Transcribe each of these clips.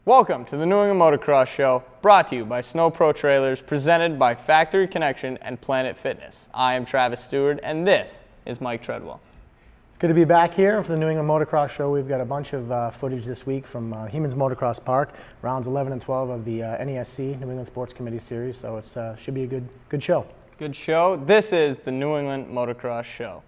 Welcome to the New England Motocross Show, brought to you by Snow Pro Trailers, presented by Factory Connection and Planet Fitness. I am Travis Stewart, and this is Mike Treadwell. It's good to be back here for the New England Motocross Show. We've got a bunch of footage this week from NEMXS Motocross Park, rounds 11 and 12 of the NESC, New England Sports Committee Series, so it should be a good show. Good show. This is the New England Motocross Show.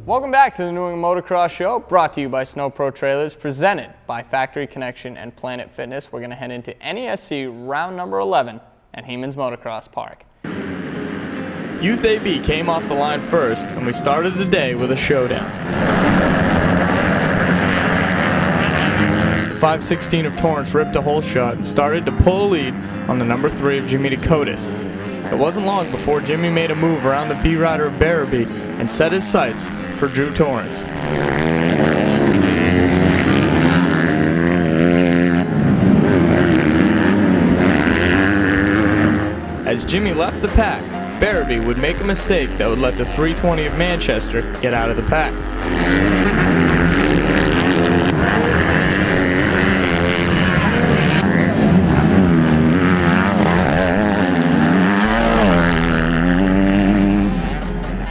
Welcome back to the New England Motocross Show, brought to you by Snow Pro Trailers, presented by Factory Connection and Planet Fitness. We're going to head into NESC round number 11 at NEMXS Motocross Park. Youth AB came off the line first, and we started the day with a showdown. The 516 of Torrance ripped a hole shot and started to pull a lead on the number 3 of Jimmy Dakotas. It wasn't long before Jimmy made a move around the B-Rider of Barabee and set his sights for Drew Torrance. As Jimmy left the pack, Barabee would make a mistake that would let the 320 of Manchester get out of the pack.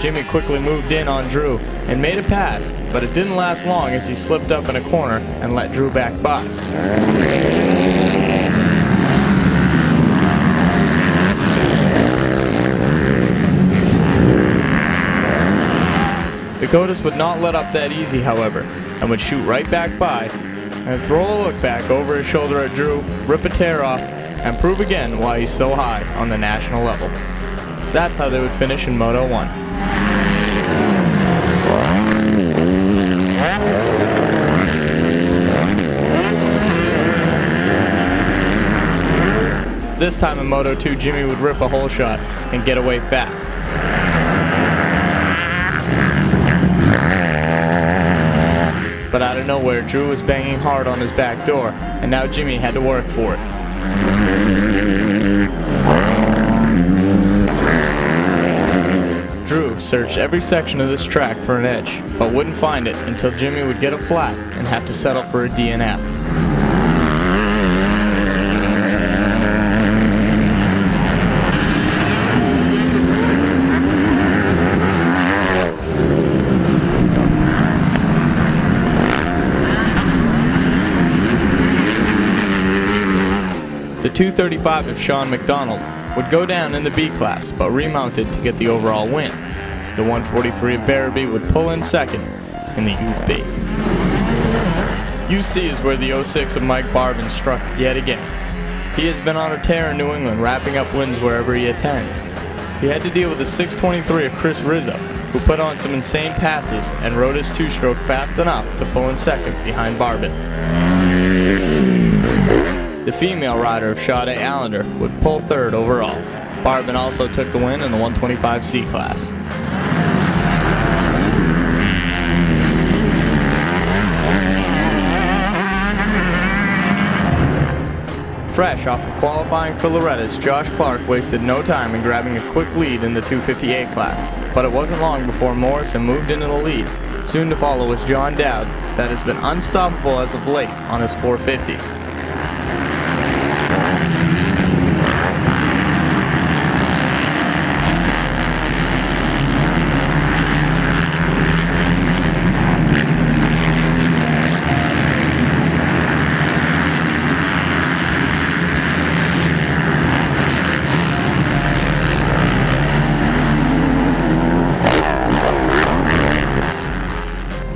Jimmy quickly moved in on Drew and made a pass, but it didn't last long as he slipped up in a corner and let Drew back by. Dakotas would not let up that easy, however, and would shoot right back by and throw a look back over his shoulder at Drew, rip a tear off, and prove again why he's so high on the national level. That's how they would finish in Moto 1. This time in Moto 2, Jimmy would rip a hole shot and get away fast. But out of nowhere, Drew was banging hard on his back door, and now Jimmy had to work for it. Drew searched every section of this track for an edge, but wouldn't find it until Jimmy would get a flat and have to settle for a DNF. The 235 of Sean McDonald would go down in the B class, but remounted to get the overall win. The 143 of Barabee would pull in second in the Youth B. UC is where the 06 of Mike Barvin struck yet again. He has been on a tear in New England, wrapping up wins wherever he attends. He had to deal with the 623 of Chris Rizzo, who put on some insane passes and rode his two-stroke fast enough to pull in second behind Barvin. The female rider of Sade Allender would pull third overall. Barvin also took the win in the 125C class. Fresh off of qualifying for Loretta's, Josh Clark wasted no time in grabbing a quick lead in the 258 class, but it wasn't long before Morrison moved into the lead. Soon to follow was John Dowd, that has been unstoppable as of late on his 450.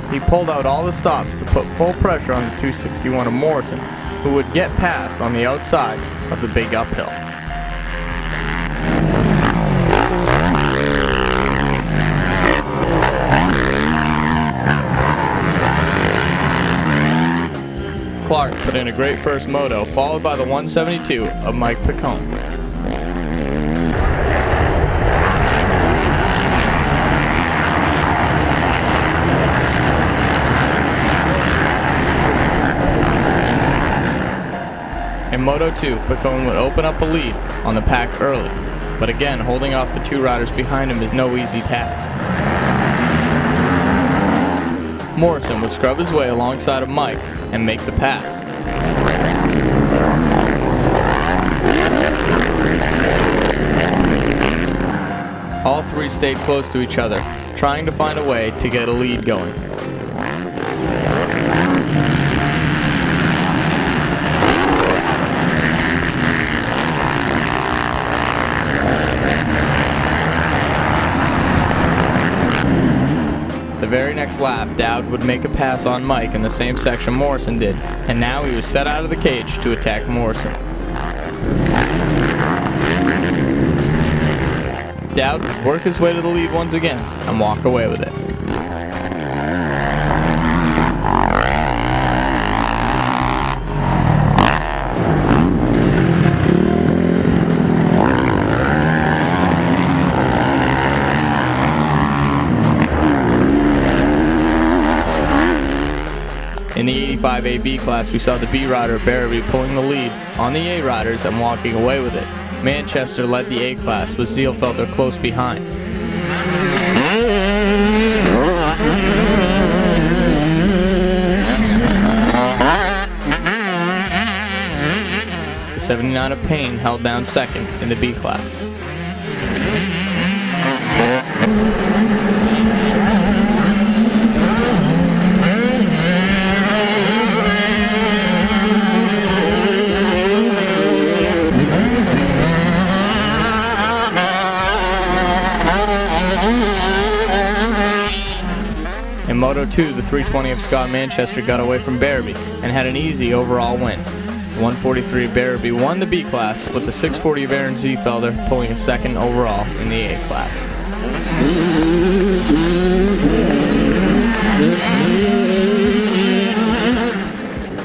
He pulled out all the stops to put full pressure on the 261 of Morrison, who would get past on the outside of the big uphill. Clark put in a great first moto, followed by the 172 of Mike Picone. In Moto 2, Picone would open up a lead on the pack early, but again, holding off the two riders behind him is no easy task. Morrison would scrub his way alongside of Mike and make the pass. All three stayed close to each other, trying to find a way to get a lead going. The very next lap, Dowd would make a pass on Mike in the same section Morrison did, and now he was set out of the cage to attack Morrison. Dowd would work his way to the lead once again and walk away with it. In the 85 AB class, we saw the B rider Barabee pulling the lead on the A riders and walking away with it. Manchester led the A class with Zielfelder close behind. The 79 of Payne held down second in the B class. In Moto 2, the 320 of Scott Manchester got away from Barabee and had an easy overall win. The 143 of Barabee won the B class, with the 640 of Aaron Zielfelder pulling a second overall in the A class.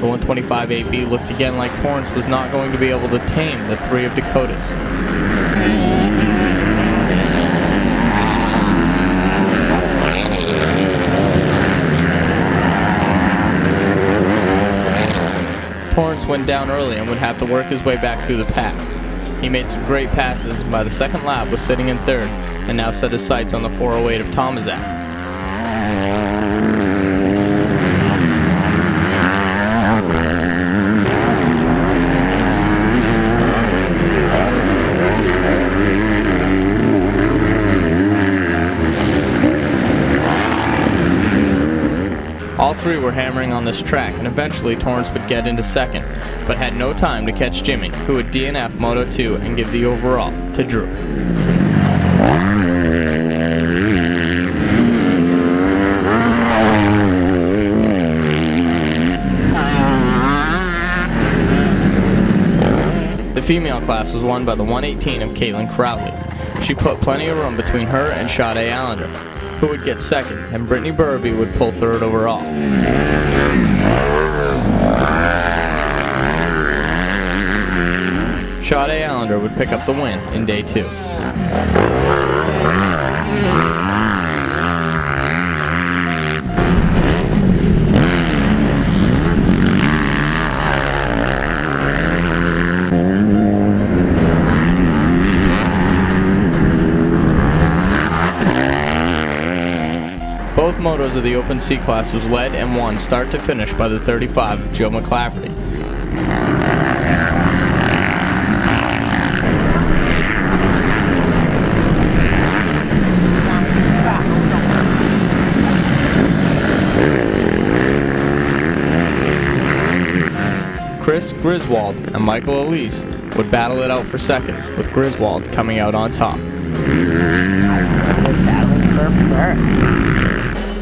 The 125 AB looked again like Torrance was not going to be able to tame the three of Dakotas. Torrance went down early and would have to work his way back through the pack. He made some great passes, and by the second lap was sitting in third, and now set his sights on the 408 of Tomaszak. All three were hammering on this track, and eventually Torrance would get into second, but had no time to catch Jimmy, who would DNF Moto 2 and give the overall to Drew. The female class was won by the 118 of Caitlin Crowley. She put plenty of room between her and Sade Allender, who would get second, and Brittany Barabee would pull third overall. Sade Allender would pick up the win in day 2. Both motos of the Open C class was led and won start to finish by the 35 of Joe McClafferty. Chris Griswold and Michael Elise would battle it out for second, with Griswold coming out on top.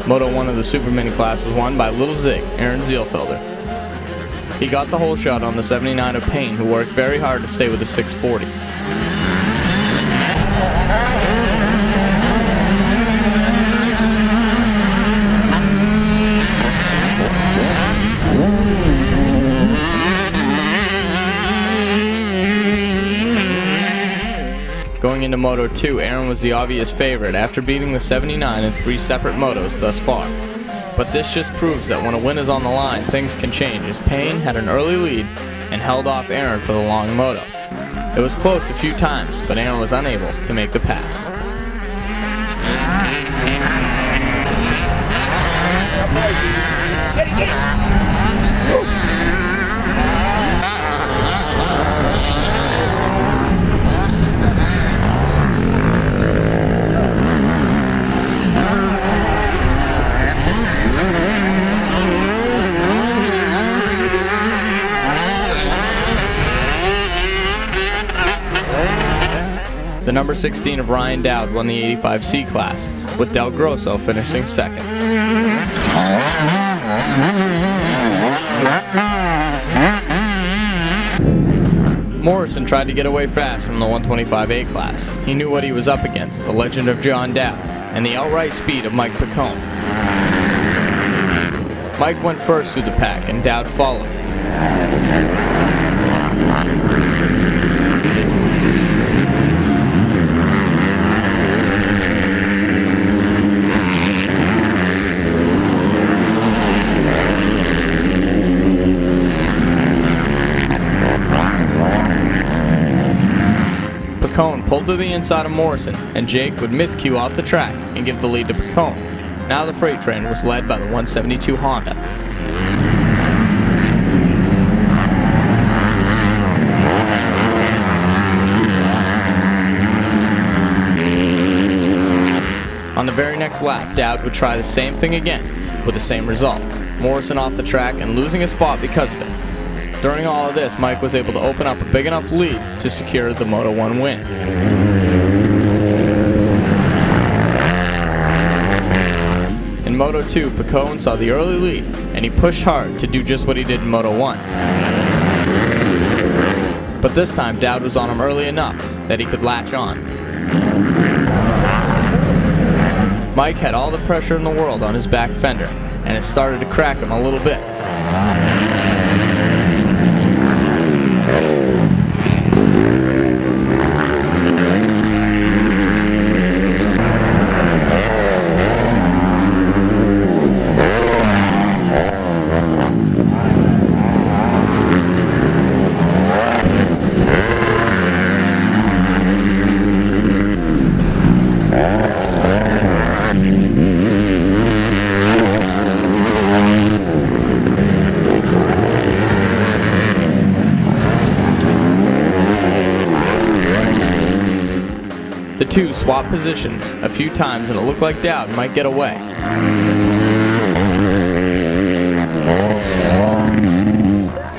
Moto 1 of the Super Mini class was won by Little Zig, Aaron Zielfelder. He got the whole shot on the 79 of Payne, who worked very hard to stay with the 640. into Moto 2, Aaron was the obvious favorite after beating the 79 in 3 separate motos thus far. But this just proves that when a win is on the line, things can change, as Payne had an early lead and held off Aaron for the long moto. It was close a few times, but Aaron was unable to make the pass. The number 16 of Ryan Dowd won the 85C class, with Del Grosso finishing second. Morrison tried to get away fast from the 125A class. He knew what he was up against, the legend of John Dowd, and the outright speed of Mike Picone. Mike went first through the pack, and Dowd followed. Picone pulled to the inside of Morrison, and Jake would miscue off the track and give the lead to Picone. Now the freight train was led by the 172 Honda. On the very next lap, Dowd would try the same thing again, with the same result. Morrison off the track and losing a spot because of it. During all of this, Mike was able to open up a big enough lead to secure the Moto 1 win. In Moto 2, Picone saw the early lead, and he pushed hard to do just what he did in Moto 1. But this time, Dowd was on him early enough that he could latch on. Mike had all the pressure in the world on his back fender, and it started to crack him a little bit. The two swapped positions a few times, and it looked like Dowd might get away.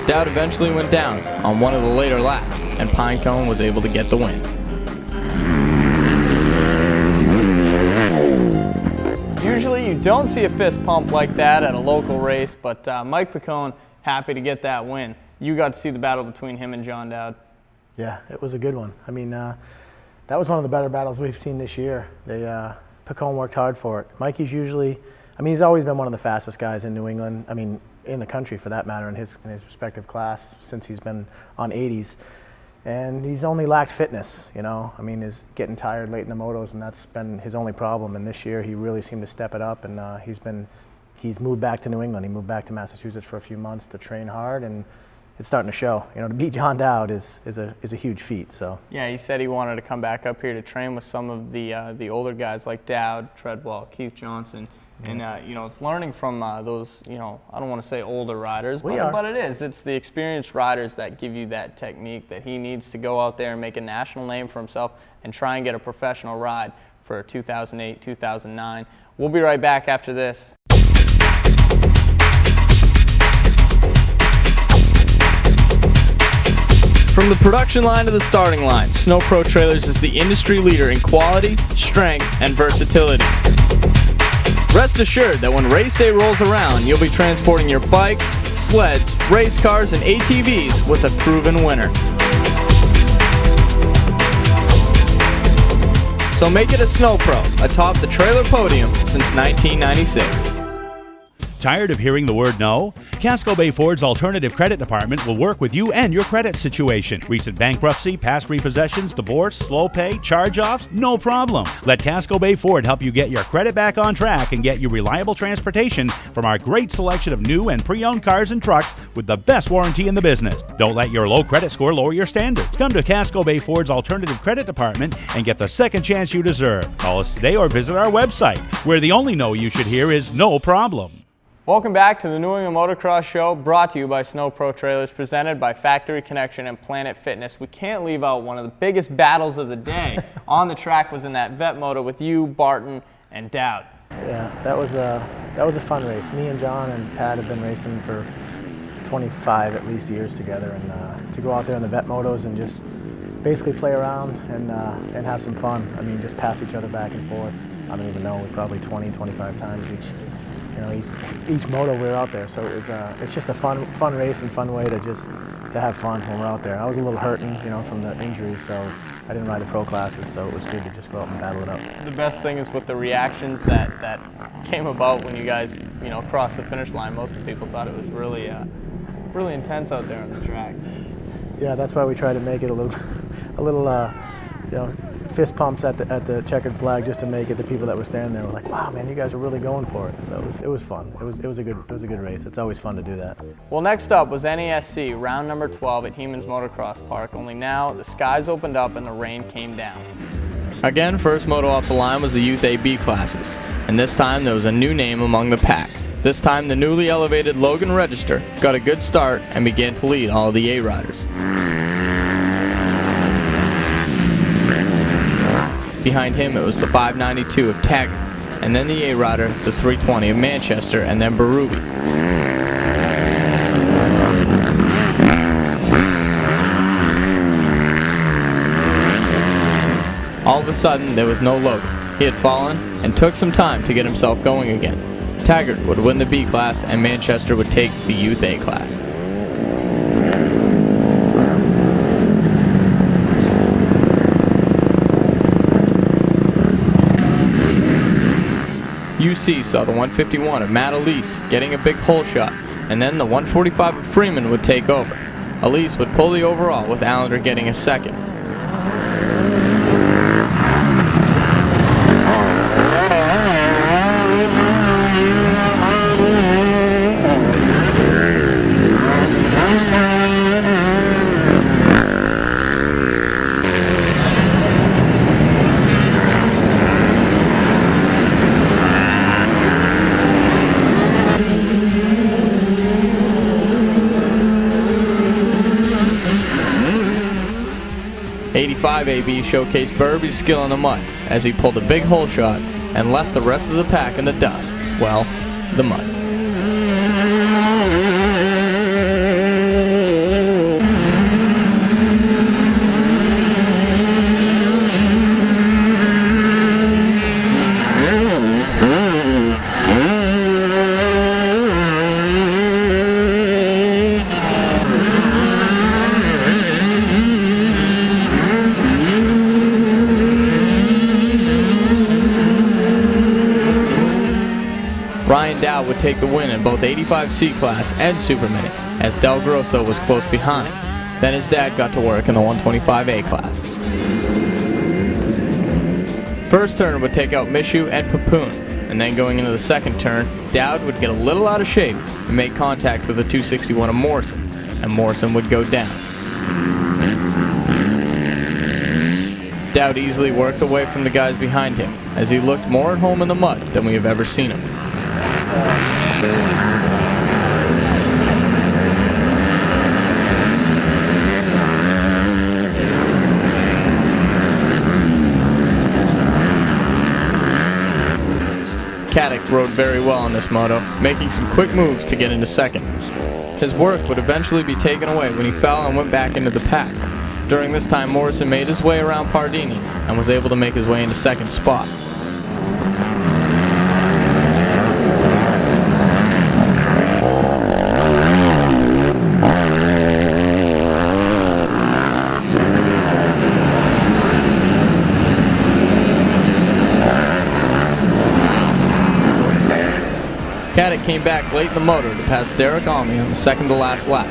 Dowd eventually went down on one of the later laps, and Pinecone was able to get the win. Usually you don't see a fist pump like that at a local race, but Mike Picone happy to get that win. You got to see the battle between him and John Dowd. Yeah, it was a good one. I mean, that was one of the better battles we've seen this year. Picone worked hard for it. Mikey's usually, I mean, he's always been one of the fastest guys in New England. I mean, in the country for that matter, in his respective class since he's been on 80s. And he's only lacked fitness, you know. I mean, he's getting tired late in the motos, and that's been his only problem. And this year, he really seemed to step it up, and he's moved back to New England. He moved back to Massachusetts for a few months to train hard, and it's starting to show. You know, to beat John Dowd is a huge feat. So yeah, he said he wanted to come back up here to train with some of the older guys like Dowd, Treadwell, Keith Johnson, and you know, it's learning from those, you know, I don't want to say older riders, but it is. It's the experienced riders that give you that technique that he needs to go out there and make a national name for himself and try and get a professional ride for 2008, 2009. We'll be right back after this. From the production line to the starting line, Snow Pro Trailers is the industry leader in quality, strength, and versatility. Rest assured that when race day rolls around, you'll be transporting your bikes, sleds, race cars, and ATVs with a proven winner. So make it a Snow Pro atop the trailer podium since 1996. Tired of hearing the word no? Casco Bay Ford's Alternative Credit Department will work with you and your credit situation. Recent bankruptcy, past repossessions, divorce, slow pay, charge-offs? No problem. Let Casco Bay Ford help you get your credit back on track and get you reliable transportation from our great selection of new and pre-owned cars and trucks with the best warranty in the business. Don't let your low credit score lower your standards. Come to Casco Bay Ford's Alternative Credit Department and get the second chance you deserve. Call us today or visit our website, where the only no you should hear is no problem. Welcome back to the New England Motocross Show, brought to you by Snow Pro Trailers, presented by Factory Connection and Planet Fitness. We can't leave out one of the biggest battles of the day on the track was in that vet moto with you, Barton, and Dowd. Yeah, that was a fun race. Me and John and Pat have been racing for 25 at least years together, and to go out there in the vet motos and just basically play around and have some fun. I mean, just pass each other back and forth. I don't even know, probably 20, 25 times each moto we were out there. So it's just a fun race and fun way to have fun when we're out there. I was a little hurting, from the injury, so I didn't ride the pro classes, so it was good to just go out and battle it out. The best thing is with the reactions that came about when you guys, crossed the finish line. Most of the people thought it was really intense out there on the track. Yeah, that's why we try to make it a little, fist pumps at the checkered flag just to make it. The people that were standing there were like, "Wow, man, you guys are really going for it." So it was fun. It was a good race. It's always fun to do that. Well, next up was NESC round number 12 at Hemans Motocross Park. Only now the skies opened up and the rain came down. Again, first moto off the line was the Youth AB classes, and this time there was a new name among the pack. This time the newly elevated Logan Register got a good start and began to lead all the A riders. Behind him, it was the 592 of Taggart, and then the A-Rider, the 320 of Manchester, and then Berube. All of a sudden, there was no Logan. He had fallen and took some time to get himself going again. Taggart would win the B class, and Manchester would take the Youth A class. UC saw the 151 of Matt Elise getting a big hole shot, and then the 145 of Freeman would take over. Elise would pull the overall with Allender getting a second. '85 AB showcased Berube's skill in the mud as he pulled a big hole shot and left the rest of the pack in the dust. Well, the mud. Dowd would take the win in both 85C class and Super Mini, as Del Grosso was close behind. Then his dad got to work in the 125A class. First turn would take out Mishu and Papoon, and then going into the second turn, Dowd would get a little out of shape and make contact with the 261 of Morrison, and Morrison would go down. Dowd easily worked away from the guys behind him, as he looked more at home in the mud than we have ever seen him. Caddick rode very well in this moto, making some quick moves to get into second. His work would eventually be taken away when he fell and went back into the pack. During this time, Morrison made his way around Pardini and was able to make his way into second spot. Caddick came back late in the motor to pass Derek Almy on the second to last lap.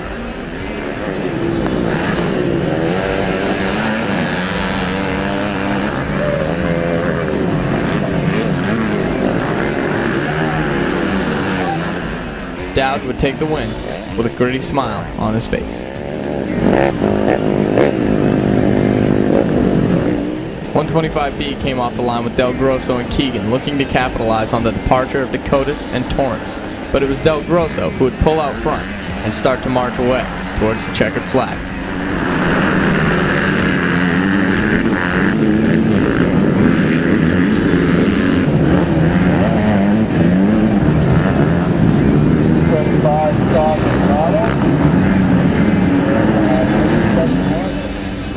Dowd would take the win with a gritty smile on his face. 125B came off the line with Del Grosso and Keegan looking to capitalize on the departure of Dakotas and Torrance, but it was Del Grosso who would pull out front and start to march away towards the checkered flag.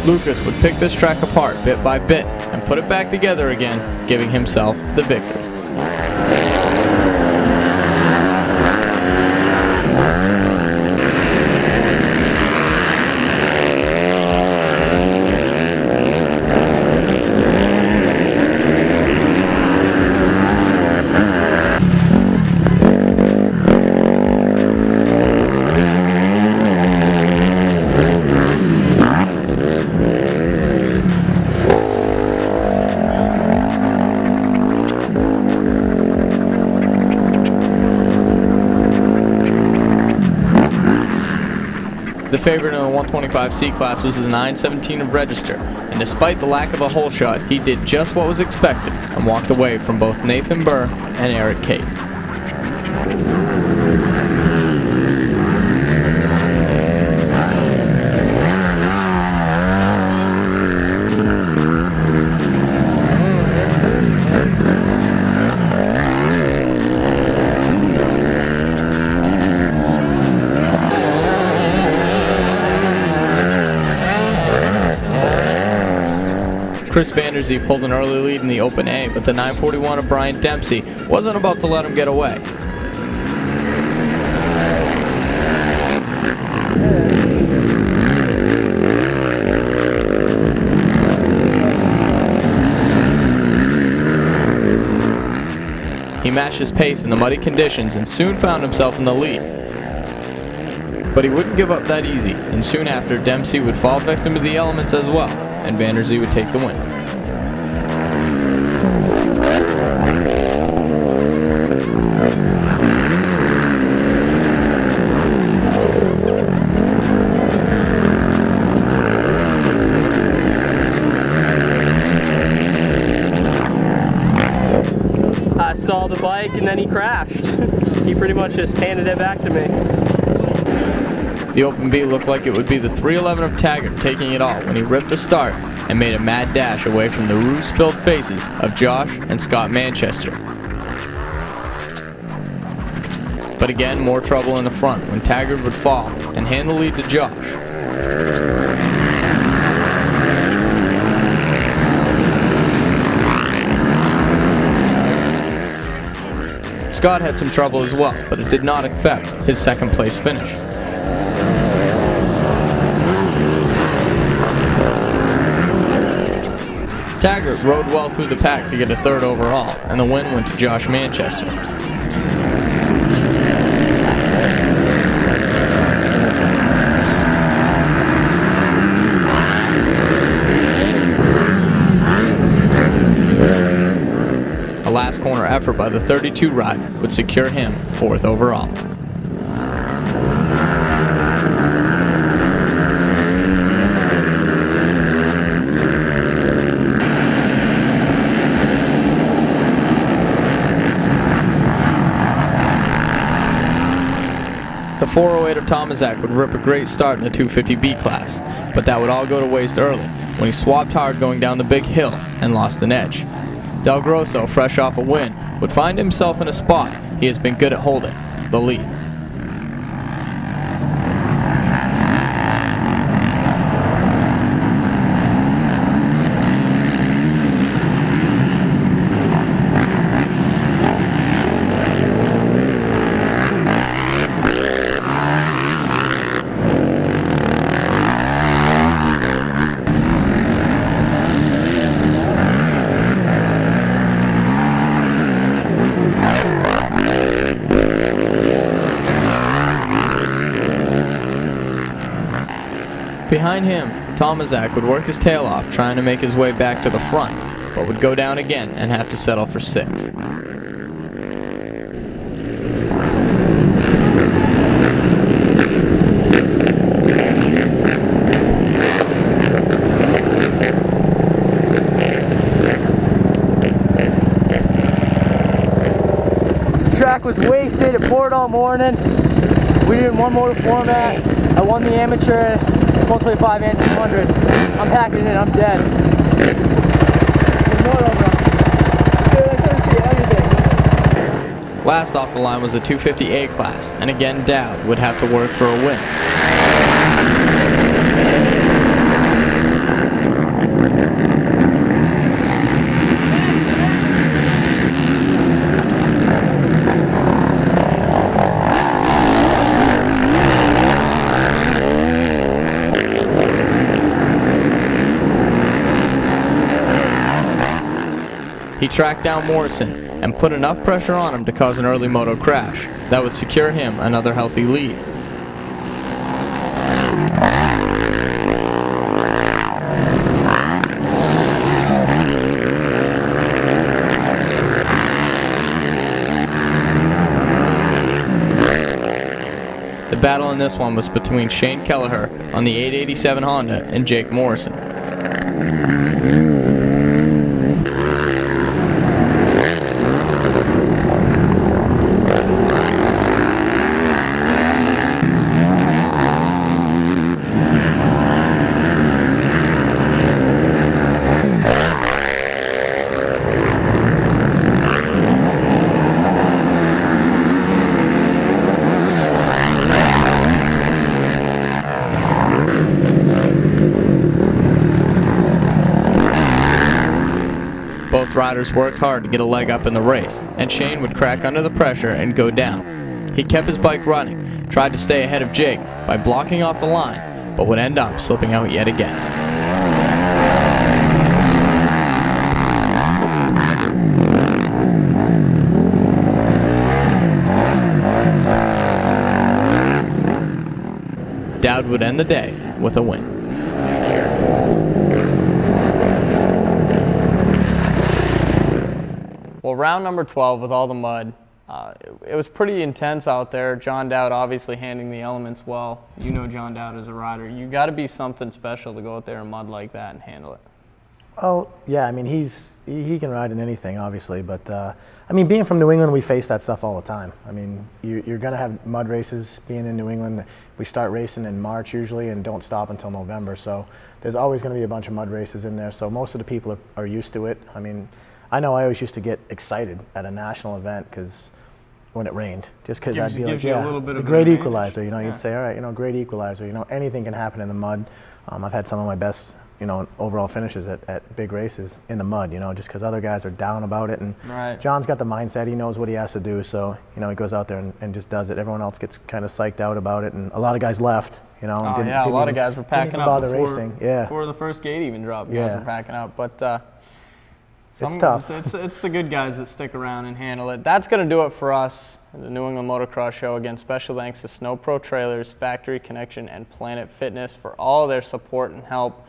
Lucas would pick this track apart bit by bit and put it back together again, giving himself the victory. The favorite in the 125C class was the 917 of Register, and despite the lack of a hole shot, he did just what was expected and walked away from both Nathan Burr and Eric Case. Chris Vanderzee pulled an early lead in the Open A, but the 941 of Brian Dempsey wasn't about to let him get away. He matched his pace in the muddy conditions and soon found himself in the lead. But he wouldn't give up that easy, and soon after, Dempsey would fall victim to the elements as well, and Vanderzee would take the win. I stalled the bike and then he crashed. He pretty much just handed it back to me. The Open B looked like it would be the 311 of Taggart taking it all when he ripped a start and made a mad dash away from the ruse-filled faces of Josh and Scott Manchester. But again, more trouble in the front when Taggart would fall and hand the lead to Josh. Scott had some trouble as well, but it did not affect his second place finish. Taggart rode well through the pack to get a third overall, and the win went to Josh Manchester. A last corner effort by the 32 ride would secure him fourth overall. The 408 of Tomaszak would rip a great start in the 250B class, but that would all go to waste early when he swapped hard going down the big hill and lost an edge. Del Grosso, fresh off a win, would find himself in a spot he has been good at holding, the lead. Behind him, Tomaszak would work his tail off trying to make his way back to the front, but would go down again and have to settle for 6th. The track was wasted, it poured all morning. We did one motor format. I won the amateur, mostly 5 and 200. I'm packing it in, I'm dead. Dude, I couldn't see anything. Last off the line was the 250A class, and again Dowd would have to work for a win. He tracked down Morrison and put enough pressure on him to cause an early moto crash that would secure him another healthy lead. The battle in this one was between Shane Kelleher on the 887 Honda and Jake Morrison. Both riders worked hard to get a leg up in the race, and Shane would crack under the pressure and go down. He kept his bike running, tried to stay ahead of Jake by blocking off the line, but would end up slipping out yet again. Dowd would end the day with a win. Well, round number 12 with all the mud, it was pretty intense out there. John Dowd obviously handling the elements well. You know John Dowd as a rider. You got to be something special to go out there in mud like that and handle it. Well, yeah, I mean, he can ride in anything, obviously, but I mean, being from New England, we face that stuff all the time. I mean, you're going to have mud races being in New England. We start racing in March usually and don't stop until November, so there's always going to be a bunch of mud races in there, so most of the people are used to it. I mean, I know I always used to get excited at a national event because when it rained, just because I'd be like, yeah, the great equalizer, you know, you'd say, all right, you know, great equalizer, you know, anything can happen in the mud. I've had some of my best, you know, overall finishes at big races in the mud, you know, just because other guys are down about it. And right. John's got the mindset, he knows what he has to do, so, you know, he goes out there and just does it. Everyone else gets kind of psyched out about it, and a lot of guys left, you know. Oh, yeah, a lot of guys were packing up before the first gate even dropped. Yeah. Guys were packing up, but it's tough. It's the good guys that stick around and handle it. That's going to do it for us, the New England Motocross Show. Again, special thanks to Snow Pro Trailers, Factory Connection, and Planet Fitness for all their support and help.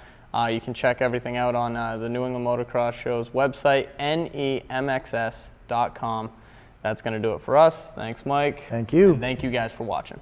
You can check everything out on the New England Motocross Show's website, NEMXS.com. That's going to do it for us. Thanks, Mike. Thank you. And thank you guys for watching.